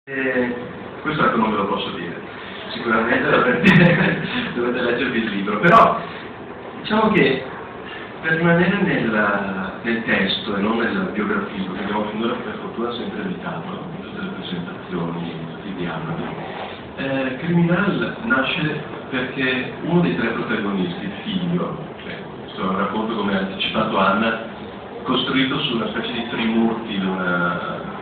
Questo ecco non ve lo posso dire, sicuramente dovete leggervi il libro, però diciamo che per rimanere nel testo e non nella biografia, che abbiamo finora per fortuna sempre evitato in tutte le presentazioni, in tutti i dialoghi, Criminal nasce perché uno dei tre protagonisti, il figlio, questo racconto come ha anticipato Anna, costruito su una specie di trimurti di una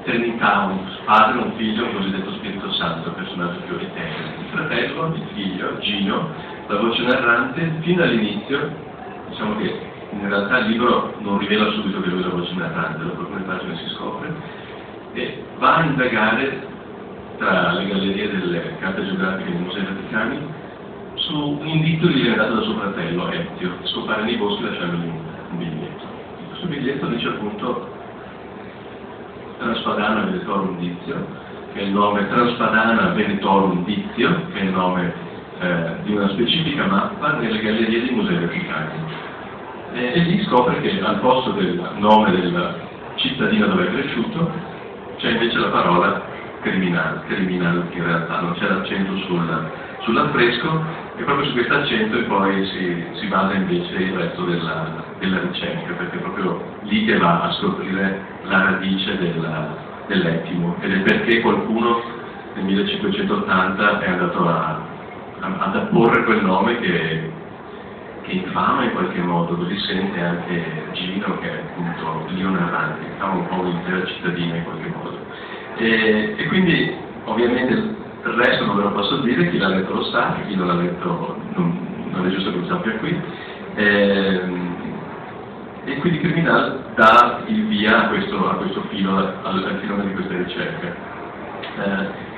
Trinità, un padre, un figlio, un cosiddetto Spirito Santo, personaggio fioritello. Il fratello, il figlio, Gino, la voce narrante, fino all'inizio, diciamo che in realtà il libro non rivela subito che lui è la voce narrante, dopo alcune pagine si scopre, e va a indagare tra le gallerie delle carte geografiche dei Musei Vaticani su un indizio che gli viene dato da suo fratello, Ezio, scopare nei boschi lasciandogli un biglietto. Questo biglietto dice appunto Transpadana Venetorum Dizio, che è il nome Transpadana Venetorum Dizio, che è il nome di una specifica mappa nelle gallerie dei Musei Vaticani. E lì scopre che al posto del nome della cittadina dove è cresciuto c'è invece la parola criminal, in realtà non c'è l'accento sull'affresco, e proprio su questo accento poi si basa invece il resto della ricerca, perché è proprio lì che va a scoprire la radice dell'Ettimo ed è perché qualcuno nel 1580 è andato ad apporre quel nome che infama in qualche modo, così sente anche Gino, che è appunto l'io narrante, infama un po' l'intera cittadina in qualche modo. E quindi ovviamente il resto non ve lo posso dire, chi l'ha letto lo sa, chi non l'ha letto non è giusto che lo sappia qui. E quindi Criminal dà il via a questo filo, al filone di questa ricerca,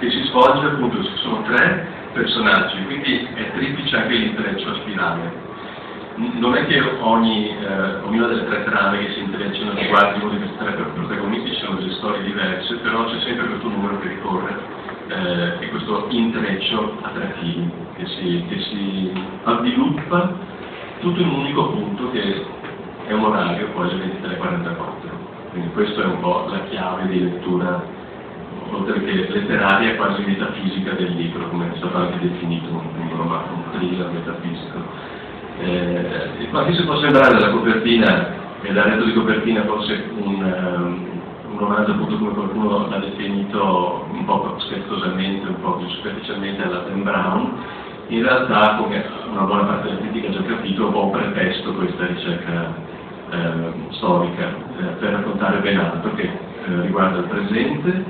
che si svolge appunto, ci sono tre personaggi, quindi è triplice anche l'intreccio a spirale. Non è che ognuna delle tre trame che si intrecciano riguardi uno di questi tre protagonisti, ci sono delle storie diverse, però c'è sempre questo numero che ricorre e questo intreccio a tre fili che si avviluppa tutto in un unico punto che è un orario, poi alle 23:44. Quindi questa è un po' la chiave di lettura, oltre che letteraria, quasi metafisica del libro, come è stato anche definito un thriller metafisico. Ma qui si può sembrare dalla copertina e dal retro di copertina forse un romanzo, appunto come qualcuno l'ha definito un po' scherzosamente, un po' più superficialmente alla Dan Brown. In realtà, come una buona parte della critica ha già capito, è un po' un pretesto questa ricerca storica per raccontare ben altro che riguarda il presente,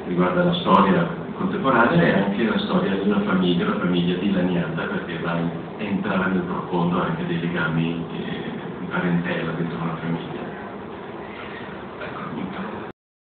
riguarda la storia contemporanea e anche la storia di una famiglia dilaniata, perché va a entrare nel profondo anche dei legami di parentela dentro una famiglia.